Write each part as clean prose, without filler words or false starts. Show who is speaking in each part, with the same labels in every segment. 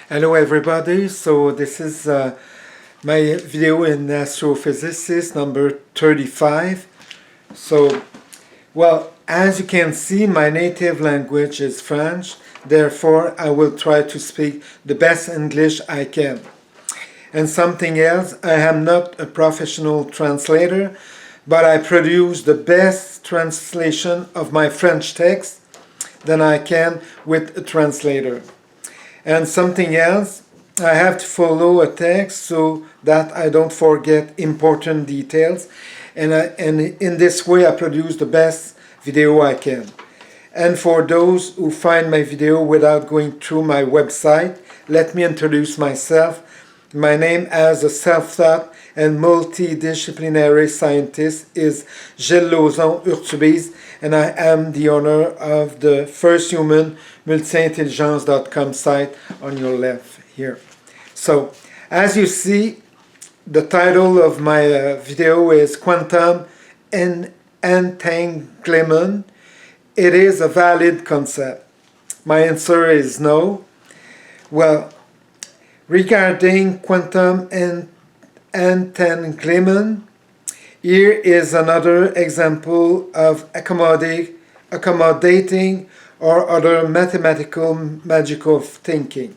Speaker 1: Hello everybody, so this is my video in astrophysics number 35. Well, as you can see, my native language is French, therefore I will try to speak the best English I can. And something else, I am not a professional translator, but I produce the best translation of my French text than I can with a translator. And something else, I have to follow a text so that I don't forget important details. And in this way, I produce the best video I can. And for those who find my video without going through my website, let me introduce myself. My name as a self-taught and multidisciplinary scientist is Gilles Lauzon Urtubise, and I am the owner of the first human multi-intelligence.com site on your left here. So, as you see, the title of my video is Quantum Entanglement. It is a valid concept. My answer is no. Well, regarding quantum entanglement, here is another example of accommodating or other mathematical magical thinking,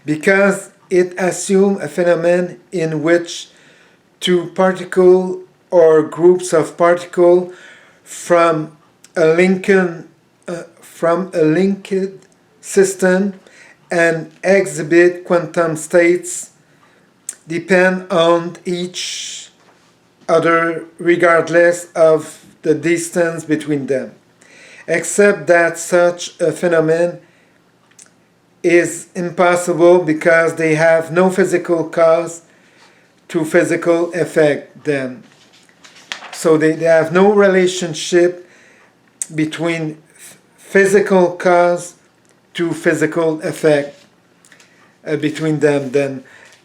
Speaker 1: because it assumes a phenomenon in which two particles or groups of particles from a linked system and exhibit quantum states depend on each other regardless of the distance between them, except that such a phenomenon is impossible because they have no physical cause to physical effect then. So they have no relationship between physical cause to physical effect between them then,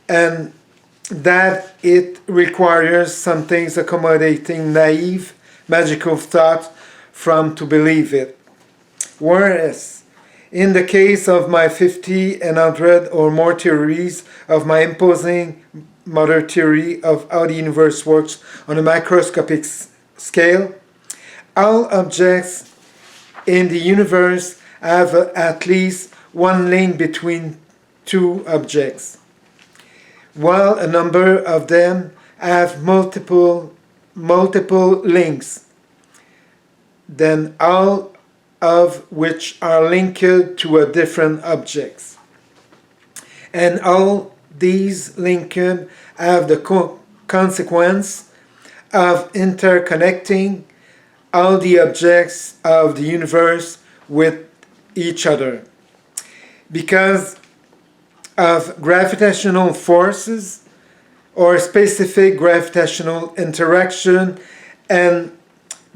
Speaker 1: and that it requires some things accommodating naive magical thought from to believe it. Whereas in the case of my 50 and 100 or more theories of my imposing mother theory of how the universe works on a macroscopic scale, all objects in the universe have at least one link between two objects, while a number of them have multiple links, then all of which are linked to a different objects. And all these linked have the consequence of interconnecting all the objects of the universe with each other. Because of gravitational forces or specific gravitational interaction and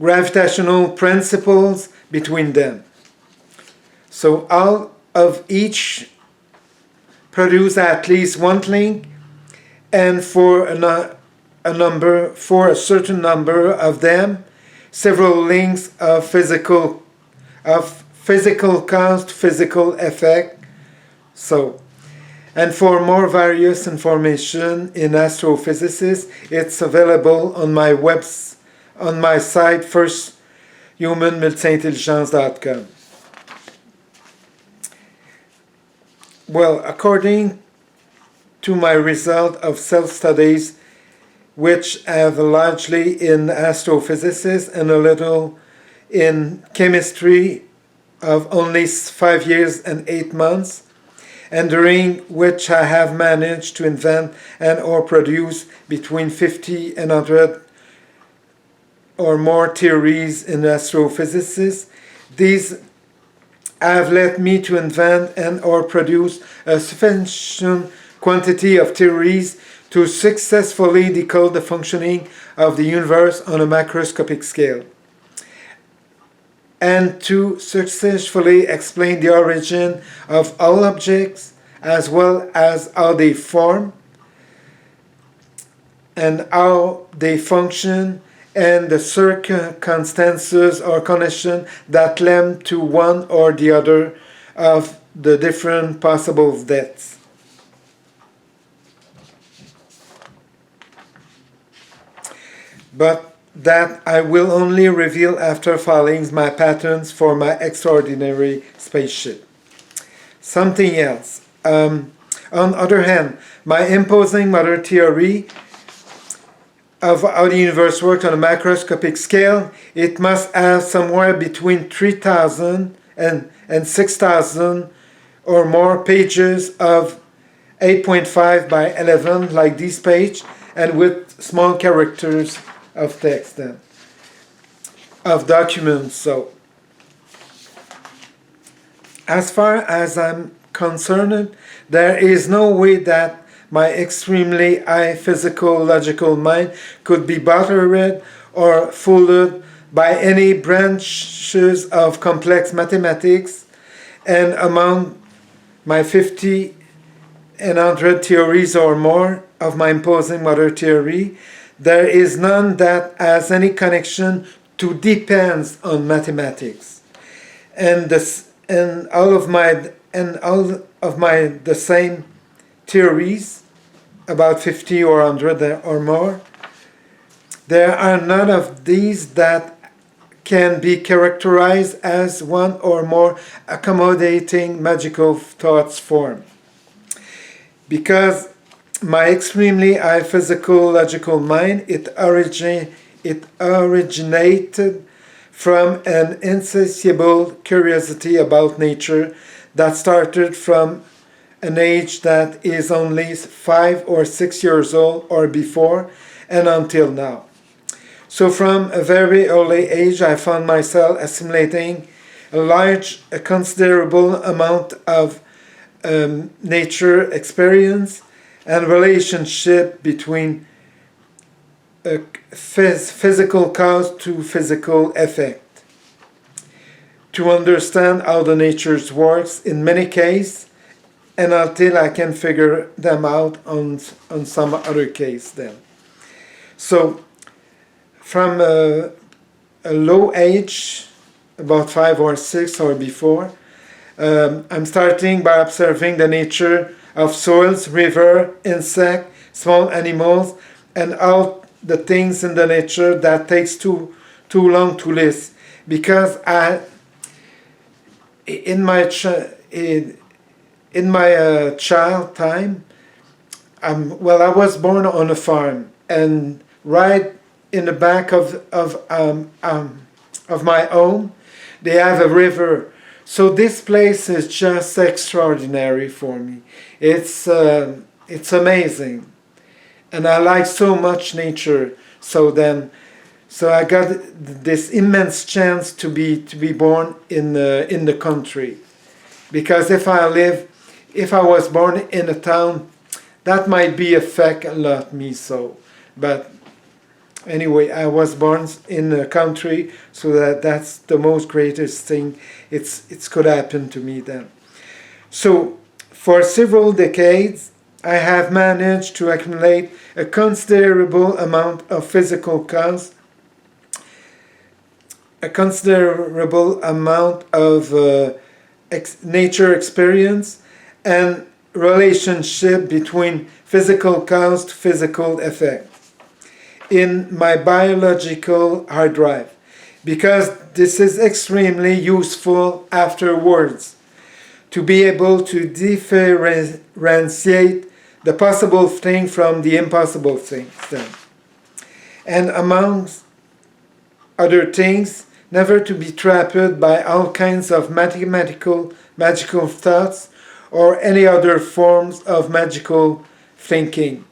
Speaker 1: gravitational principles between them. So all of each produce at least one link, and for a certain number of them, several links of physical cause to physical effect. So, and for more various information in astrophysics, it's available on my site firsthumanmultiintelligence.com. Well, according to my result of self-studies, which have largely in astrophysics and a little in chemistry of only 5 years and 8 months, and during which I have managed to invent and or produce between 50 and 100 or more theories in astrophysics, these have led me to invent and or produce a sufficient quantity of theories to successfully decode the functioning of the universe on a macroscopic scale, and to successfully explain the origin of all objects as well as how they form and how they function and the circumstances or conditions that led to one or the other of the different possible deaths. But that I will only reveal after following my patterns for my extraordinary spaceship. Something else. On the other hand, my imposing matter theory of how the universe works on a macroscopic scale, it must have somewhere between 3,000 and 6,000 or more pages of 8.5 by 11, like this page, and with small characters of text then, of documents. So, as far as I'm concerned, there is no way that my extremely high physical logical mind could be bothered or fooled by any branches of complex mathematics, and among my 50 and 100 theories or more of my imposing matter theory, there is none that has any connection to depends on mathematics. And all of my the same theories, about 50 or 100 or more, there are none of these that can be characterized as one or more accommodating magical thoughts form. Because my extremely high physical logical mind, it originated from an insatiable curiosity about nature that started from an age that is only 5 or 6 years old or before and until now. So from a very early age, I found myself assimilating a considerable amount of nature experience and relationship between physical cause to physical effect. To understand how the nature works in many cases, and until I can figure them out on some other case then. So, from a low age, about 5 or 6 or before, I'm starting by observing the nature of soils, river, insect, small animals, and all the things in the nature that takes too long to list. Because in my child time, I was born on a farm, and right in the back of my home, they have a river. So this place is just extraordinary for me. It's amazing, and I like so much nature. So I got this immense chance to be born in the country, because if I was born in a town, that might be affect a lot me so. But anyway, I was born in the country, so that's the most greatest thing it's could happen to me then. So for several decades, I have managed to accumulate a considerable amount of physical cause, a considerable amount of nature experience, and relationship between physical cause to physical effect in my biological hard drive, because this is extremely useful afterwards to be able to differentiate the possible thing from the impossible things then. And amongst other things, never to be trapped by all kinds of magical thoughts or any other forms of magical thinking,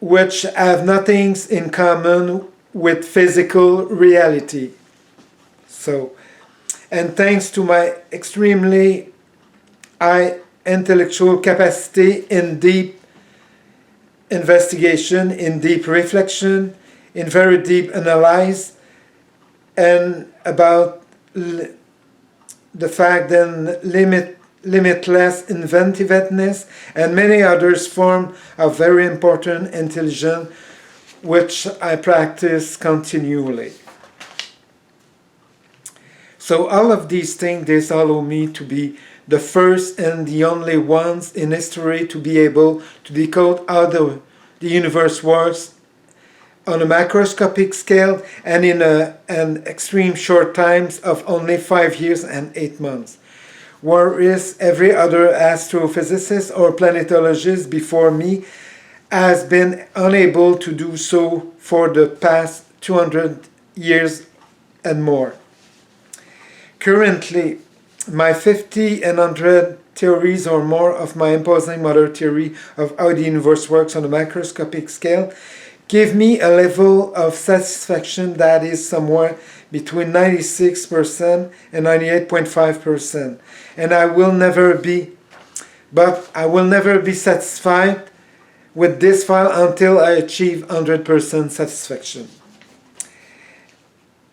Speaker 1: which have nothing in common with physical reality. So, and thanks to my extremely high intellectual capacity in deep investigation, in deep reflection, in very deep analysis, and about the fact that limitless inventiveness and many others form a very important intelligence which I practice continually. So all of these things, they allow me to be the first and the only ones in history to be able to decode how the universe works on a macroscopic scale and in an extreme short times of only 5 years and 8 months. Whereas every other astrophysicist or planetologist before me has been unable to do so for the past 200 years and more. Currently, my 50 and 100 theories or more of my imposing model theory of how the universe works on a macroscopic scale give me a level of satisfaction that is somewhere between 96% and 98.5%. And I will never be satisfied with this file until I achieve 100% satisfaction.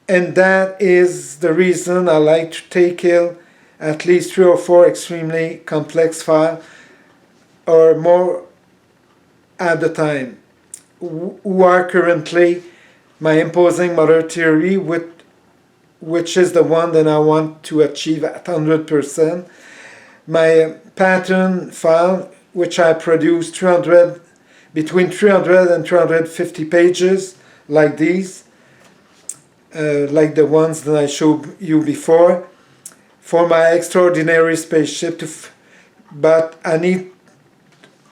Speaker 1: And that is the reason I like to tackle at least 3 or 4 extremely complex files or more at a time, who are currently my imposing model theory, which is the one that I want to achieve at 100%. My pattern file, which I produce between 300 and 350 pages, like these, like the ones that I showed you before, for my extraordinary spaceship. But I need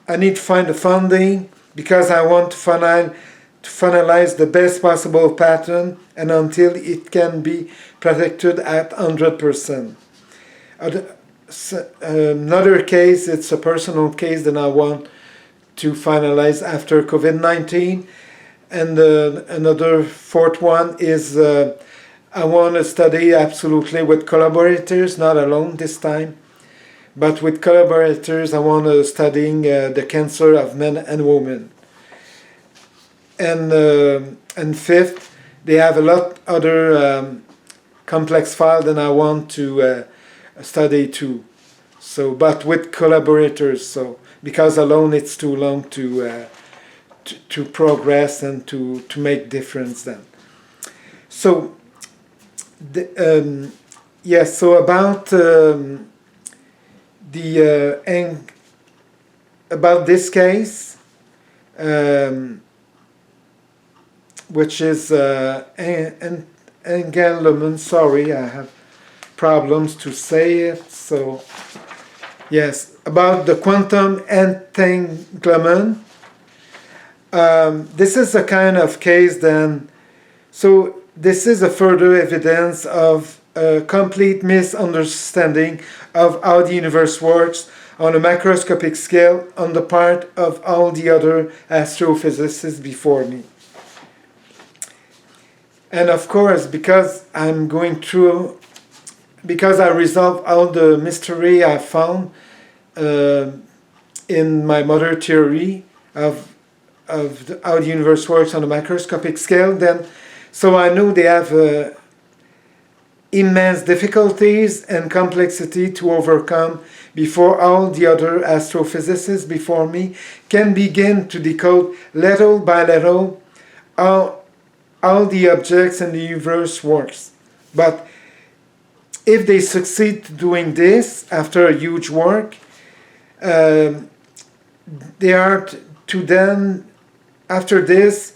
Speaker 1: to find the funding, because I want to finalize the best possible pattern, and until it can be protected at 100%. Another case, it's a personal case that I want to finalize after COVID-19. And another fourth one is I want to study absolutely with collaborators, not alone this time. But with collaborators, I want to studying the cancer of men and women. And fifth, they have a lot other complex file than I want to study too. So, but with collaborators. So, because alone it's too long to progress and to make difference then. So, yes. So about about this case, which is entanglement. Sorry, I have problems to say it. So, yes, about the quantum entanglement. This is a kind of case then. So this is a further evidence of a complete misunderstanding of how the universe works on a macroscopic scale on the part of all the other astrophysicists before me. And of course, because I resolved all the mystery I found in my model theory of how the universe works on a macroscopic scale, then so I know they have immense difficulties and complexity to overcome before all the other astrophysicists before me can begin to decode little by little how the objects in the universe works. But if they succeed doing this after a huge work, they are to then, after this,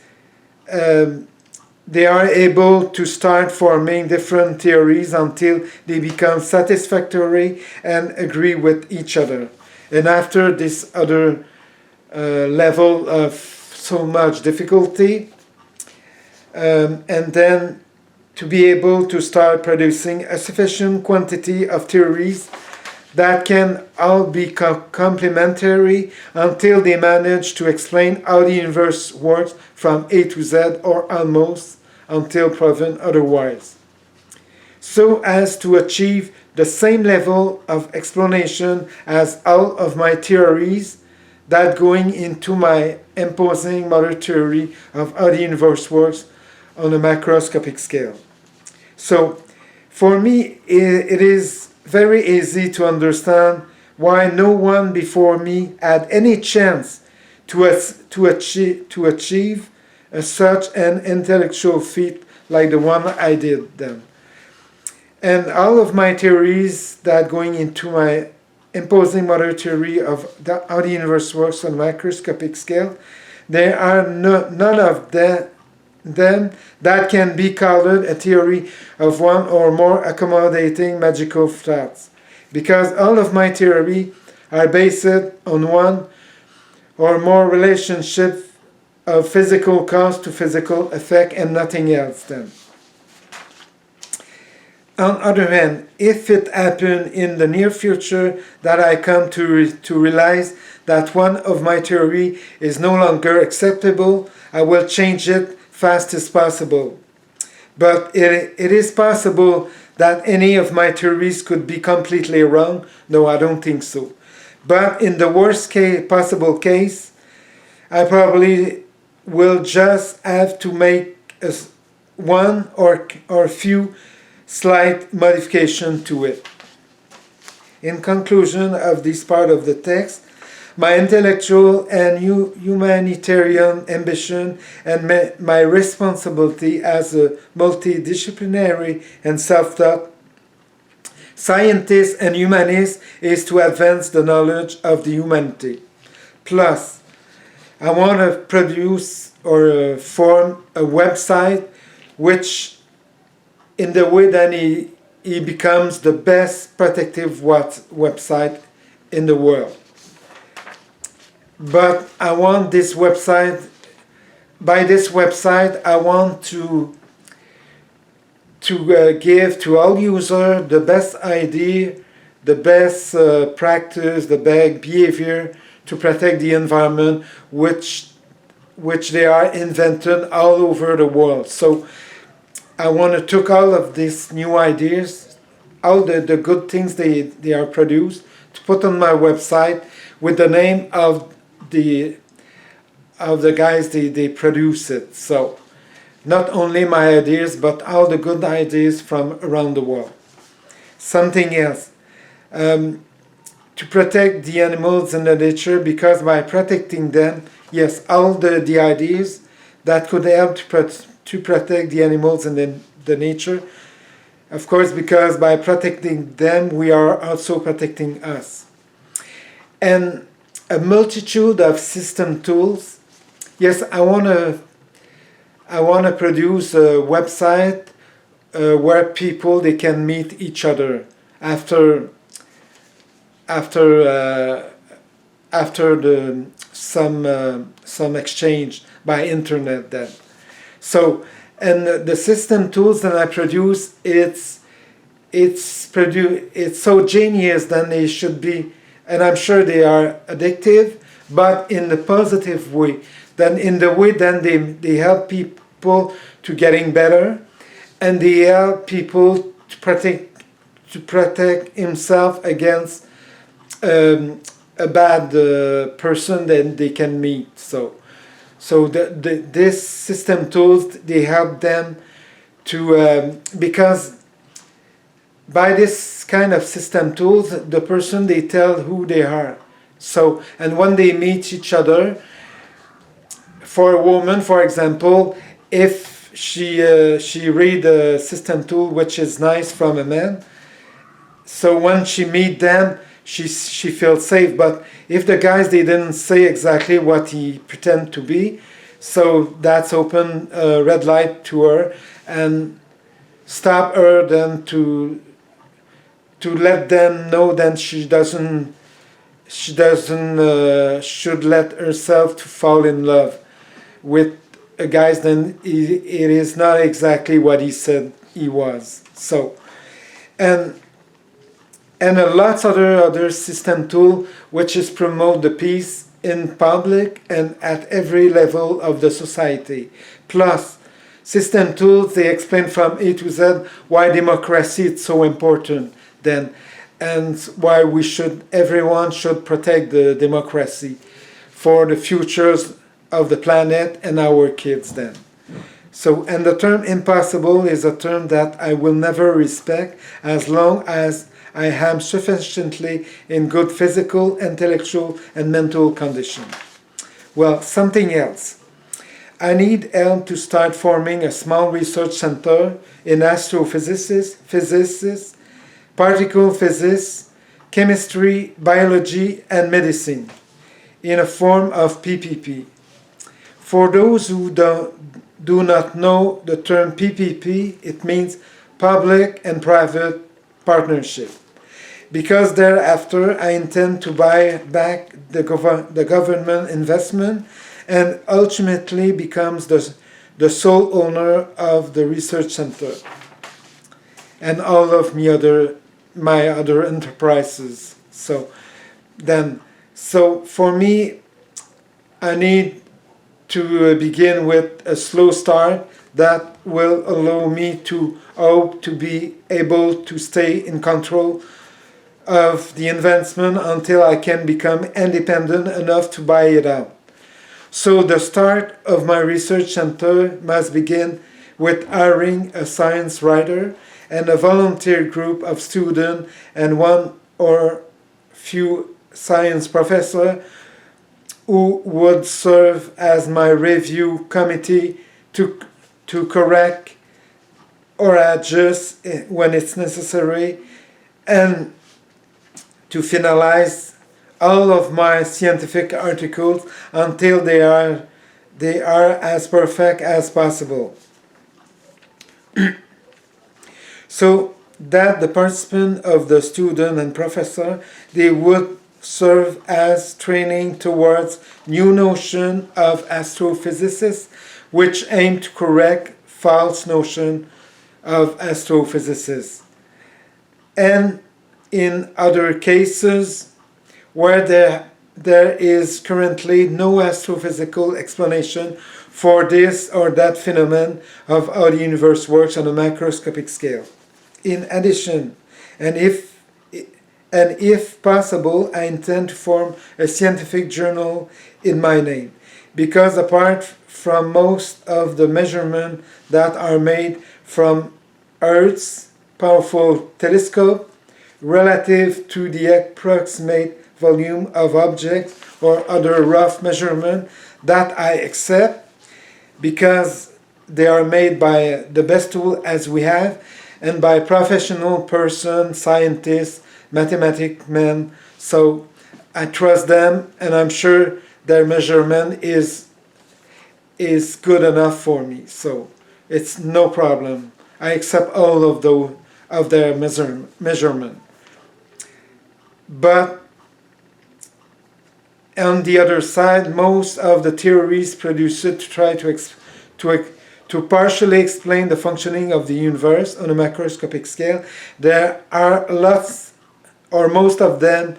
Speaker 1: they are able to start forming different theories until they become satisfactory and agree with each other. And after this other level of so much difficulty, and then to be able to start producing a sufficient quantity of theories that can all be complementary until they manage to explain how the universe works from A to Z, or almost until proven otherwise, so as to achieve the same level of explanation as all of my theories that going into my imposing model theory of how the universe works on a macroscopic scale. So for me, it is very easy to understand why no one before me had any chance to achieve such an intellectual feat like the one I did then. And all of my theories that going into my imposing modern theory of how the universe works on a macroscopic scale, there are none of them that can be called a theory of one or more accommodating magical thoughts, because all of my theory are based on one or more relationship of physical cause to physical effect and nothing else then. On the other hand, if it happens in the near future that I come to realize that one of my theory is no longer acceptable, I will change it fast as possible. But it is possible that any of my theories could be completely wrong. No, I don't think so. But in the worst possible case, I probably will just have to make one or few slight modification to it. In conclusion of this part of the text, my intellectual and humanitarian ambition and my responsibility as a multidisciplinary and self-taught scientist and humanist is to advance the knowledge of the humanity. Plus, I want to produce or form a website which, in the way that he becomes the best protective website in the world. But I want this website, by this website, I want to give to all users the best idea, the best practice, the best behavior to protect the environment, which they are invented all over the world. So I want to take all of these new ideas, all the good things they are produced, to put on my website with the name of the guys they produce it. So not only my ideas, but all the good ideas from around the world. Something else, to protect the animals and the nature, because by protecting them, yes, all the ideas that could help to protect the animals and the nature, of course, because by protecting them, we are also protecting us. And a multitude of system tools. Yes, I want to produce a website where people they can meet each other after some exchange by internet then. So, and the system tools that I produce, it's so genius that they should be, and I'm sure they are addictive, but in the positive way. Then in the way then they help people to getting better, and they help people to protect himself against a bad person that they can meet. So this system tools, they help them to because by this kind of system tools, the person they tell who they are. So, and when they meet each other, for a woman, for example, if she read a system tool which is nice from a man, so when she meet them, she feels safe. But if the guys they didn't say exactly what he pretend to be, so that's open a red light to her and stop her then to let them know that she doesn't should let herself to fall in love with a guy. Then it is not exactly what he said he was. So and a lots other system tool which is promote the peace in public and at every level of the society. Plus system tools, they explain from A to Z why democracy is so important then, and why everyone should protect the democracy for the futures of the planet and our kids then. So, and the term impossible is a term that I will never respect as long as I am sufficiently in good physical, intellectual, and mental condition. Well, something else. I need help to start forming a small research center in astrophysics, particle physics, chemistry, biology, and medicine in a form of PPP. For those who do not know the term PPP, it means public and private partnership. Because thereafter I intend to buy back the government investment and ultimately becomes the sole owner of the research center and all of my other enterprises. So for me, I need to begin with a slow start that will allow me to hope to be able to stay in control of the investment until I can become independent enough to buy it out. So the start of my research center must begin with hiring a science writer and a volunteer group of students and one or few science professors who would serve as my review committee to correct or adjust when it's necessary, and to finalize all of my scientific articles until they are as perfect as possible. So that the participant of the student and professor, they would serve as training towards new notion of astrophysics, which aim to correct false notion of astrophysics. And in other cases where there is currently no astrophysical explanation for this or that phenomenon of how the universe works on a macroscopic scale. In addition, and if possible, I intend to form a scientific journal in my name, because apart from most of the measurements that are made from Earth's powerful telescope, relative to the approximate volume of objects or other rough measurement that I accept, because they are made by the best tool as we have, and by professional persons, scientists, mathematicians. So I trust them, and I'm sure their measurement is good enough for me. So it's no problem. I accept all of their measurement. But on the other side, most of the theories produced to try to partially explain the functioning of the universe on a macroscopic scale, there are lots, or most of them,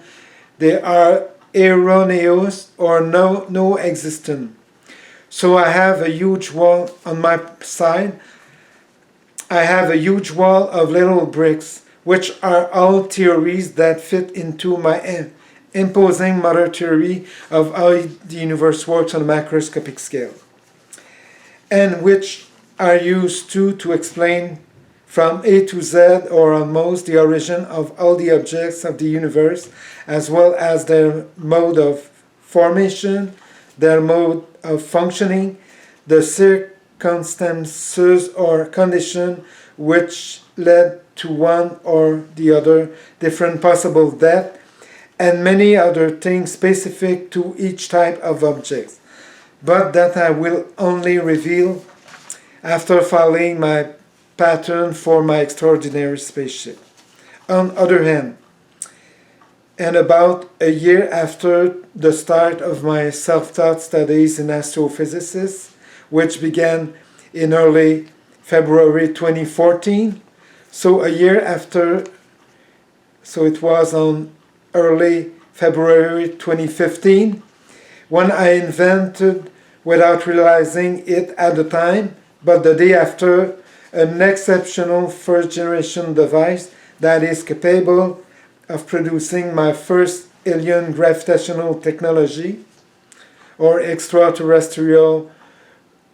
Speaker 1: they are erroneous or no existent. So I have a huge wall on my side. I have a huge wall of little bricks, which are all theories that fit into my imposing mother theory of how the universe works on a macroscopic scale, and which are used to explain from A to Z, or almost, the origin of all the objects of the universe, as well as their mode of formation, their mode of functioning, the circumstances or conditions which led to one or the other different possible death, and many other things specific to each type of objects, but that I will only reveal after following my pattern for my extraordinary spaceship. On the other hand, and about a year after the start of my self-taught studies in astrophysics, which began in early February 2014, so a year after, so it was on early February 2015, when I invented, without realizing it at the time, but the day after, an exceptional first-generation device that is capable of producing my first alien gravitational technology, or extraterrestrial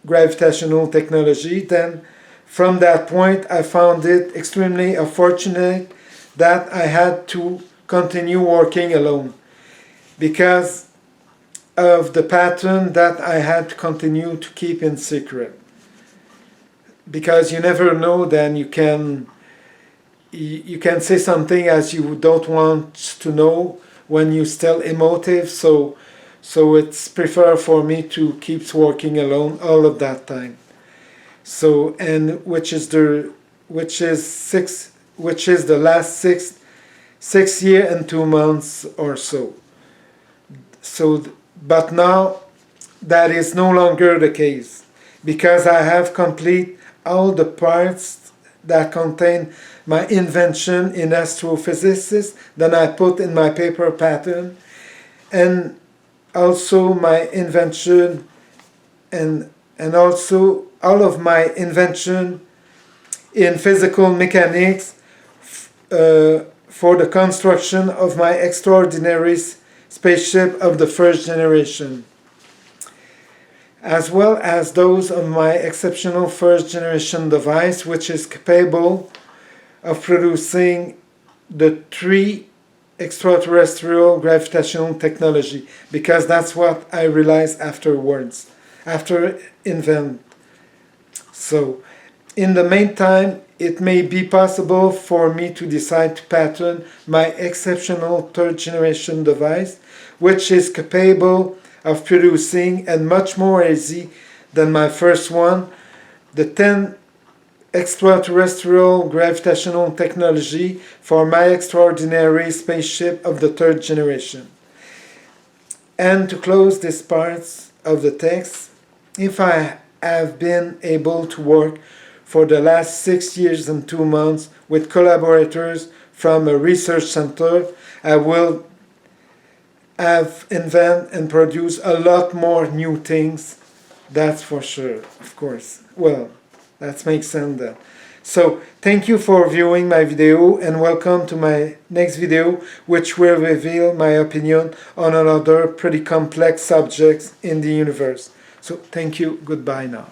Speaker 1: gravitational technology. Then, from that point, I found it extremely unfortunate that I had to continue working alone, because of the pattern that I had to continue to keep in secret. Because you never know, then you can you can say something as you don't want to know when you're still emotive, so it's prefer for me to keep working alone all of that time. So, and which is the last 6 year and 2 months or so. But now that is no longer the case, because I have complete all the parts that contain my invention in astrophysics that I put in my paper pattern, and also my invention, and also all of my invention in physical mechanics for the construction of my extraordinary spaceship of the first generation, as well as those of my exceptional first generation device, which is capable of producing the 3 extraterrestrial gravitational technology, because that's what I realized afterwards, after invent. So, in the meantime, it may be possible for me to decide to pattern my exceptional third generation device, which is capable of producing, and much more easy than my first one, the 10 extraterrestrial gravitational technology for my extraordinary spaceship of the third generation. And to close this part of the text, if I have been able to work for the last 6 years and 2 months with collaborators from a research center, I will have invent and produce a lot more new things, that's for sure, of course. Well, that makes sense then. So, thank you for viewing my video, and welcome to my next video, which will reveal my opinion on another pretty complex subjects in the universe. So, thank you, goodbye now.